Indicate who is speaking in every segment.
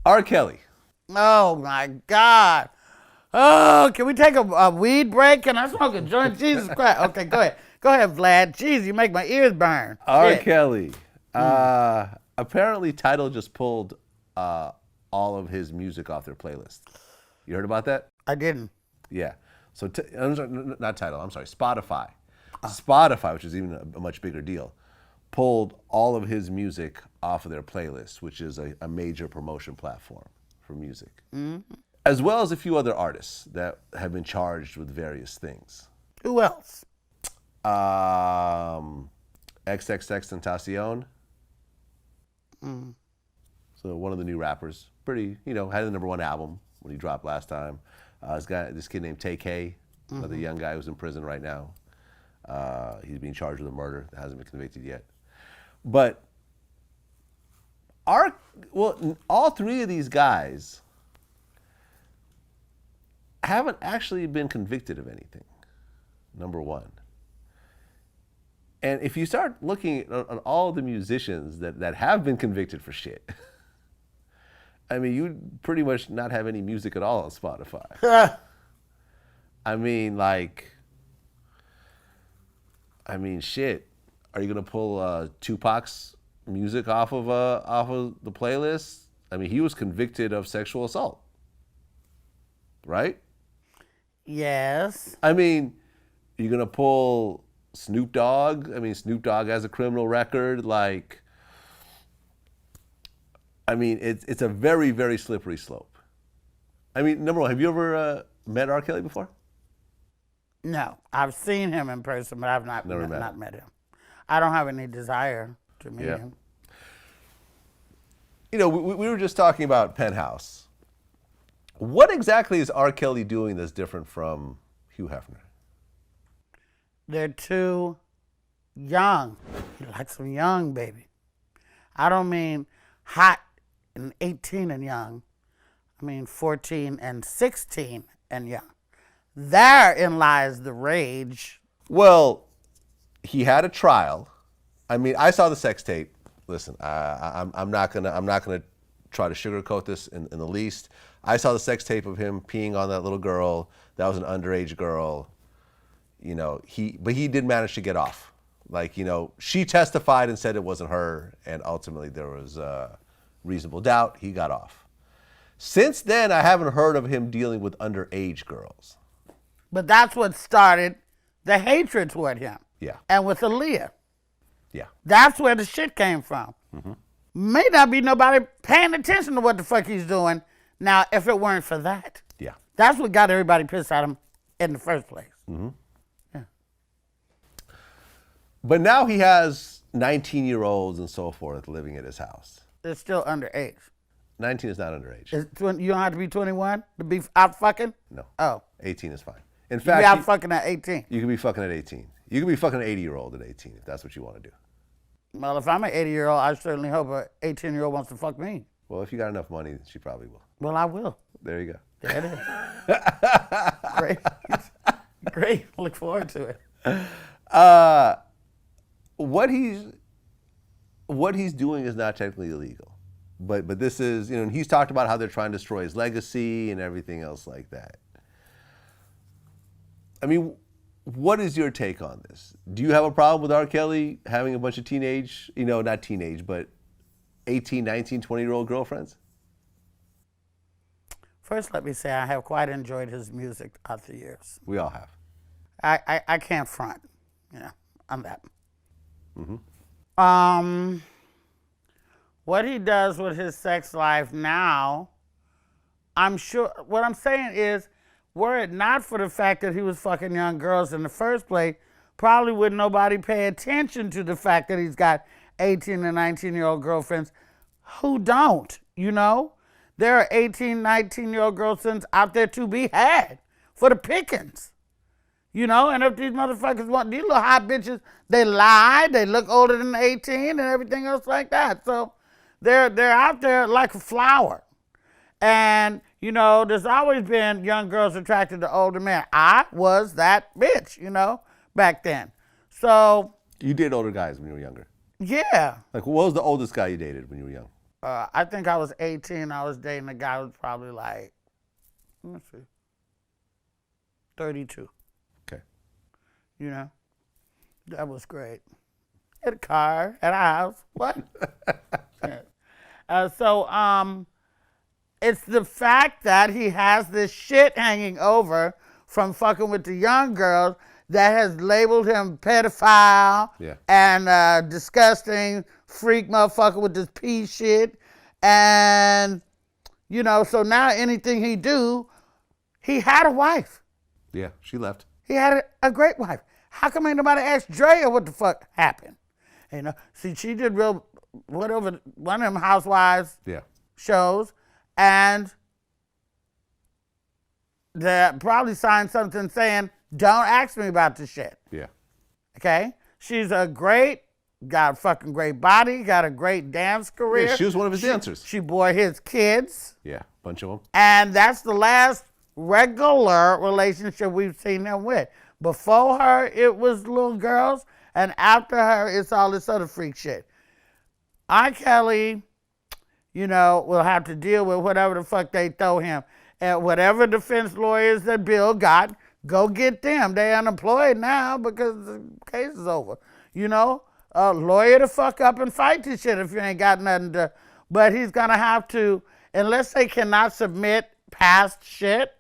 Speaker 1: R. Kelly.
Speaker 2: Oh my God. Oh, can we take a weed break? Can I smoke a joint? Jesus Christ. Okay, go ahead. Go ahead, Vlad. Jeez, you make my ears burn.
Speaker 1: R.
Speaker 2: Shit.
Speaker 1: Kelly. Apparently, Tidal just pulled all of his music off their playlist. You heard about that?
Speaker 2: I didn't.
Speaker 1: Yeah. So, I'm sorry, not Tidal. I'm sorry, Spotify. Spotify, which is even a much bigger deal, pulled all of his music off of their playlist, which is a major promotion platform for music, as well as a few other artists that have been charged with various things.
Speaker 2: Who else?
Speaker 1: XXXTentacion. So one of the new rappers, pretty, had the #1 album when he dropped last time. This kid named Tay-K, another young guy who's in prison right now. He's being charged with a murder that hasn't been convicted yet. But all three of these guys haven't actually been convicted of anything, number one. And if you start looking on all the musicians that have been convicted for shit, I mean, you pretty much not have any music at all on Spotify. I mean, shit. Are you gonna pull Tupac's music off of the playlist? I mean, he was convicted of sexual assault, right?
Speaker 2: Yes.
Speaker 1: I mean, you're gonna pull Snoop Dogg. I mean, Snoop Dogg has a criminal record. Like, I mean, it's a very, very slippery slope. I mean, number one, have you ever met R. Kelly before?
Speaker 2: No, I've seen him in person, but I've not met him. I don't have any desire to meet him.
Speaker 1: We were just talking about Penthouse. What exactly is R. Kelly doing that's different from Hugh Hefner?
Speaker 2: They're too young. He likes them young, baby. I don't mean hot and 18 and young. I mean 14 and 16 and young. Therein lies the rage.
Speaker 1: Well, he had a trial. I mean, I saw the sex tape. Listen, I'm not gonna try to sugarcoat this in the least. I saw the sex tape of him peeing on that little girl. That was an underage girl. But he did manage to get off. She testified and said it wasn't her, and ultimately there was reasonable doubt. He got off. Since then, I haven't heard of him dealing with underage girls.
Speaker 2: But that's what started the hatred toward him.
Speaker 1: Yeah.
Speaker 2: And with Aaliyah.
Speaker 1: Yeah.
Speaker 2: That's where the shit came from. May not be nobody paying attention to what the fuck he's doing now if it weren't for that.
Speaker 1: Yeah.
Speaker 2: That's what got everybody pissed at him in the first place. Yeah.
Speaker 1: But now he has 19-year-olds and so forth living at his house.
Speaker 2: They're still underage.
Speaker 1: 19 is not underage.
Speaker 2: You don't have to be 21 to be out fucking?
Speaker 1: No.
Speaker 2: Oh.
Speaker 1: 18 is fine. In
Speaker 2: You
Speaker 1: fact,
Speaker 2: be out fucking at 18.
Speaker 1: you can be fucking at 18. You can be fucking an 80-year-old at 18 if that's what you want to do.
Speaker 2: Well, if I'm an 80-year-old, I certainly hope an 18-year-old wants to fuck me.
Speaker 1: Well, if you got enough money, she probably will.
Speaker 2: Well, I will.
Speaker 1: There you go.
Speaker 2: There it is. Great. Great. Look forward to it.
Speaker 1: What he's doing is not technically illegal. But this is, and he's talked about how they're trying to destroy his legacy and everything else like that. I mean, what is your take on this? Do you have a problem with R. Kelly having a bunch of teenage, not teenage, but 18, 19, 20-year-old girlfriends?
Speaker 2: First, let me say I have quite enjoyed his music throughout the years.
Speaker 1: We all have.
Speaker 2: I can't front, on that. What he does with his sex life now, I'm sure, what I'm saying is, were it not for the fact that he was fucking young girls in the first place, probably wouldn't nobody pay attention to the fact that he's got 18 and 19-year-old girlfriends who don't, There are 18, 19-year-old girlfriends out there to be had for the pickings. And if these motherfuckers want, these little hot bitches, they lie, they look older than 18 and everything else like that. So they're out there like a flower. And, there's always been young girls attracted to older men. I was that bitch, back then. So.
Speaker 1: You dated older guys when you were younger?
Speaker 2: Yeah.
Speaker 1: Like, what was the oldest guy you dated when you were young?
Speaker 2: I think I was 18. I was dating a guy who was probably like, let me see, 32.
Speaker 1: Okay.
Speaker 2: You know, that was great. Had a car, had a house. What? Yeah. It's the fact that he has this shit hanging over from fucking with the young girls that has labeled him pedophile and disgusting freak motherfucker with this pee shit. And, you know, so now anything he do, he had a wife.
Speaker 1: Yeah, she left.
Speaker 2: He had a great wife. How come ain't nobody asked Drea what the fuck happened? You know, see, she did one of them Housewives shows, and they probably signed something saying, don't ask me about this shit.
Speaker 1: Yeah.
Speaker 2: Okay? She's got a fucking great body, got a great dance career.
Speaker 1: Yeah, she was one of his dancers.
Speaker 2: She bore his kids.
Speaker 1: Yeah, bunch of them.
Speaker 2: And that's the last regular relationship we've seen them with. Before her, it was little girls, and after her, it's all this other freak shit. R. Kelly, you know, will have to deal with whatever the fuck they throw him. And whatever defense lawyers that Bill got, go get them. They unemployed now because the case is over. You know, lawyer the fuck up and fight this shit if you ain't got nothing to. But he's gonna have to, unless they cannot submit past shit,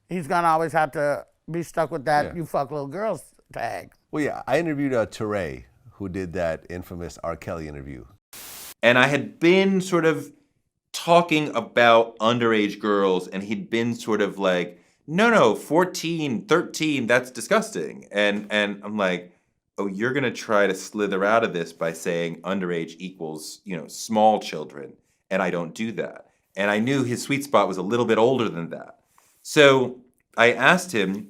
Speaker 2: he's gonna always have to be stuck with that you fuck little girls tag.
Speaker 1: Well, yeah, I interviewed Teray, who did that infamous R. Kelly interview.
Speaker 3: And I had been sort of talking about underage girls, and he'd been sort of like, no, 14, 13, that's disgusting. And I'm like, oh, you're gonna try to slither out of this by saying underage equals, you know, small children, and I don't do that. And I knew his sweet spot was a little bit older than that. So I asked him,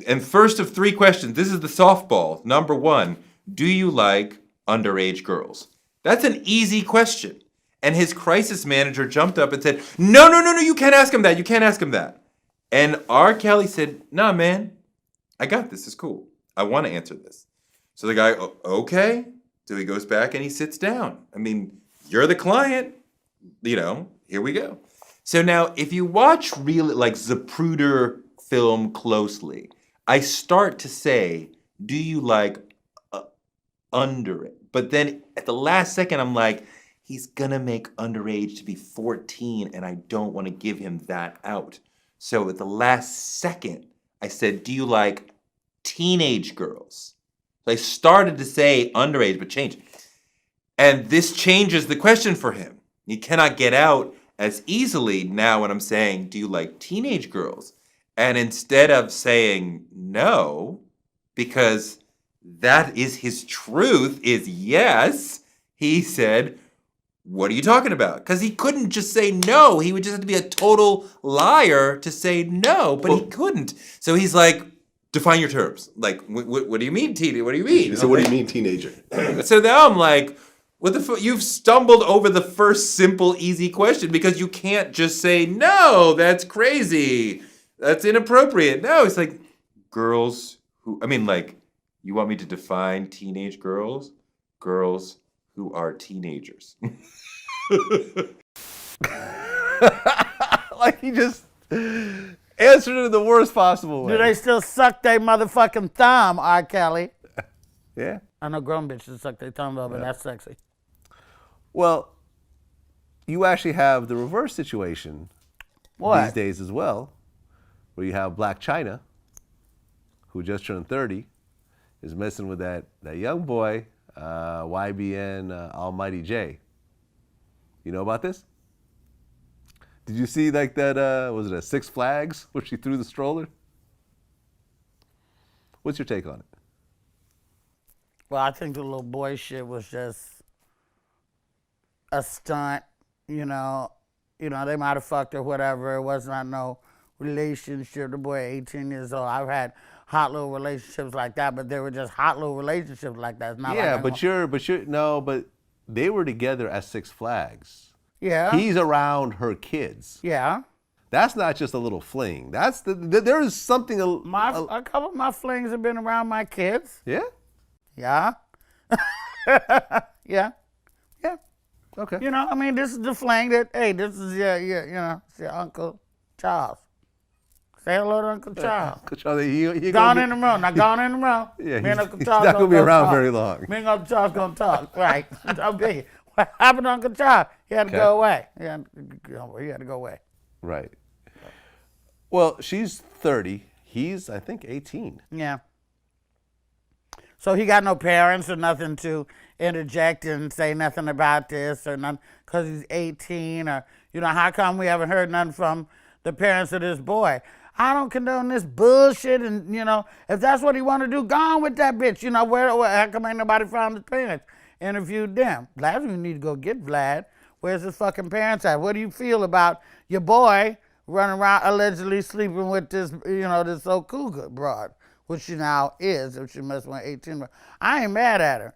Speaker 3: and first of 3 questions, this is the softball. Number 1, do you like underage girls? That's an easy question. And his crisis manager jumped up and said, no, you can't ask him that. You can't ask him that. And R. Kelly said, nah, man, I got this. It's cool. I want to answer this. So the guy, okay. So he goes back and he sits down. I mean, you're the client. You know, here we go. So now, if you watch like Zapruder film closely, I start to say, do you like under it? But then at the last second, I'm like, he's gonna make underage to be 14, and I don't want to give him that out. So at the last second, I said, do you like teenage girls? So I started to say underage, but changed. And this changes the question for him. He cannot get out as easily now when I'm saying, do you like teenage girls? And instead of saying no, because that is his truth, is yes, he said, what are you talking about? Because he couldn't just say no. He would just have to be a total liar to say no, but he couldn't. So he's like, define your terms. Like, what do you mean, teenager? What do you mean?
Speaker 4: So what do you mean, teenager?
Speaker 3: So now I'm like, what the fuck? You've stumbled over the first simple, easy question because you can't just say, no, that's crazy. That's inappropriate. No, it's like girls who, I mean, like, you want me to define teenage girls? Girls who are teenagers.
Speaker 1: Like he just answered it in the worst possible way.
Speaker 2: Do they still suck their motherfucking thumb, R. Kelly?
Speaker 1: Yeah.
Speaker 2: I know grown bitches suck their thumb, though, but that's sexy.
Speaker 1: Well, you actually have the reverse situation these days as well, where you have Black China, who just turned 30, is messing with that young boy, YBN Almighty J. You know about this? Did you see like that, was it a Six Flags where she threw the stroller? What's your take on it?
Speaker 2: Well, I think the little boy shit was just a stunt, you know. You know, they might have fucked or whatever. It was not no relationship. The boy 18 years old. I've had hot little relationships like that, but they were just hot little relationships like that. It's not
Speaker 1: Yeah,
Speaker 2: like
Speaker 1: but they were together at Six Flags.
Speaker 2: Yeah.
Speaker 1: He's around her kids.
Speaker 2: Yeah.
Speaker 1: That's not just a little fling. There is something.
Speaker 2: A couple of my flings have been around my kids.
Speaker 1: Yeah.
Speaker 2: Yeah. Yeah. Yeah.
Speaker 1: Okay.
Speaker 2: You know, I mean, this is the fling that, hey, this is it's your Uncle Charles. Say hello to Uncle Charles.
Speaker 1: He
Speaker 2: Gone in the room. Now, gone in the room.
Speaker 1: Yeah,
Speaker 2: Me and Uncle
Speaker 1: he's
Speaker 2: Charles
Speaker 1: not gonna be
Speaker 2: go
Speaker 1: around
Speaker 2: talk.
Speaker 1: very long.
Speaker 2: Me and Uncle Charles gonna talk. Right. Okay. What happened to Uncle Charles? He had to go away. He had to go away.
Speaker 1: Right. Well, she's 30. He's, I think, 18.
Speaker 2: Yeah. So he got no parents or nothing to interject and say nothing about this or nothing because he's 18 or, how come we haven't heard nothing from the parents of this boy? I don't condone this bullshit and, if that's what he want to do, go on with that bitch. How come ain't nobody found his parents? Interviewed them. Last we need to go get Vlad. Where's his fucking parents at? What do you feel about your boy running around allegedly sleeping with this, this old cougar broad, which she now is, if she must want 18. I ain't mad at her.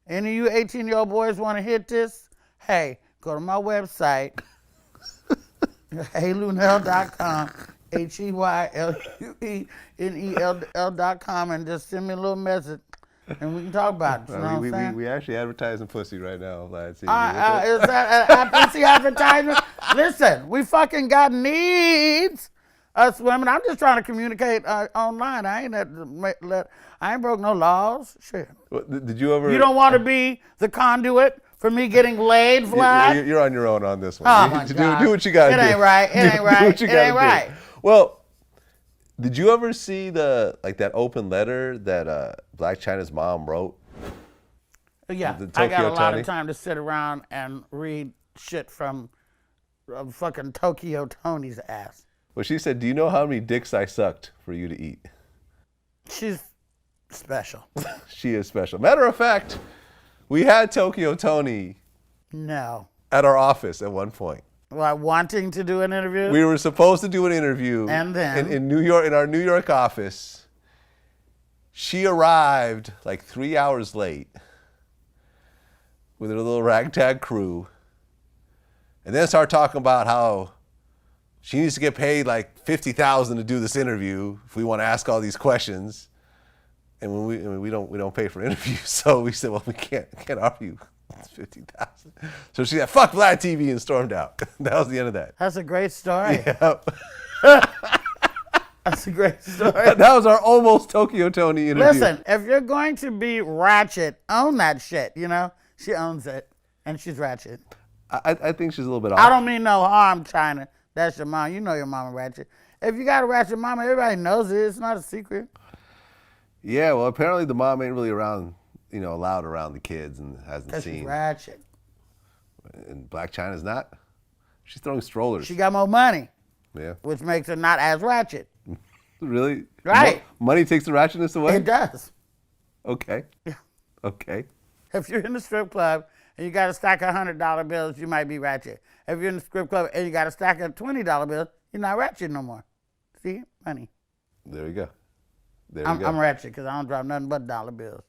Speaker 2: Any of you 18-year-old boys want to hit this? Hey, go to my website, heylunel.com, HEYLUENEL.com, and just send me a little message, and we can talk about it. You know what I'm saying?
Speaker 1: We actually advertising pussy right now, Vlad.
Speaker 2: Is that a pussy advertisement? Listen, we fucking got needs. Us women, I'm just trying to communicate online. I ain't broke no laws. Shit.
Speaker 1: Did you ever?
Speaker 2: You don't want to be the conduit for me getting laid, Vlad?
Speaker 1: You're on your own on this one.
Speaker 2: Oh my God.
Speaker 1: Do what you gotta do.
Speaker 2: It ain't right. It ain't right.
Speaker 1: Do what you
Speaker 2: It
Speaker 1: gotta
Speaker 2: ain't
Speaker 1: do.
Speaker 2: right.
Speaker 1: Well, did you ever see that open letter that Blac Chyna's mom wrote?
Speaker 2: Yeah,
Speaker 1: The
Speaker 2: I got a
Speaker 1: Tokyo
Speaker 2: lot
Speaker 1: Tony?
Speaker 2: of time to sit around and read shit from fucking Tokyo Tony's ass.
Speaker 1: Well, she said, "Do you know how many dicks I sucked for you to eat?"
Speaker 2: She's special.
Speaker 1: She is special. Matter of fact, we had Tokyo Tony
Speaker 2: No.
Speaker 1: at our office at one point.
Speaker 2: Well, wanting to do an interview?
Speaker 1: We were supposed to do an interview
Speaker 2: And then?
Speaker 1: in New York, in our New York office. She arrived like 3 hours late with her little ragtag crew, and then started talking about how she needs to get paid like $50,000 to do this interview if we want to ask all these questions. And when we don't pay for interviews, so we said, well, we can't offer you $50,000. So she said, "Fuck Vlad TV," and stormed out. That was the end of that.
Speaker 2: That's a great story.
Speaker 1: Yep.
Speaker 2: That's a great story.
Speaker 1: That was our almost Tokyo Tony interview.
Speaker 2: Listen, if you're going to be ratchet, own that shit, She owns it, and she's ratchet.
Speaker 1: I think she's a little bit off.
Speaker 2: I don't mean no harm, China. That's your mom. You know your mama ratchet. If you got a ratchet mama, everybody knows it. It's not a secret.
Speaker 1: Yeah, well, apparently the mom ain't really around, allowed around the kids and hasn't
Speaker 2: Because she's
Speaker 1: seen.
Speaker 2: ratchet.
Speaker 1: And Blac Chyna's not. She's throwing strollers.
Speaker 2: She got more money,
Speaker 1: Yeah.
Speaker 2: which makes her not as ratchet.
Speaker 1: Really?
Speaker 2: Right.
Speaker 1: Money takes the ratchetness away?
Speaker 2: It does.
Speaker 1: Okay. Okay.
Speaker 2: If you're in the strip club and you got a stack of $100 bills, you might be ratchet. If you're in the strip club and you got a stack of $20 bills, you're not ratchet no more. See? Money.
Speaker 1: There you go.
Speaker 2: I'm ratchet because I don't drop nothing but dollar bills.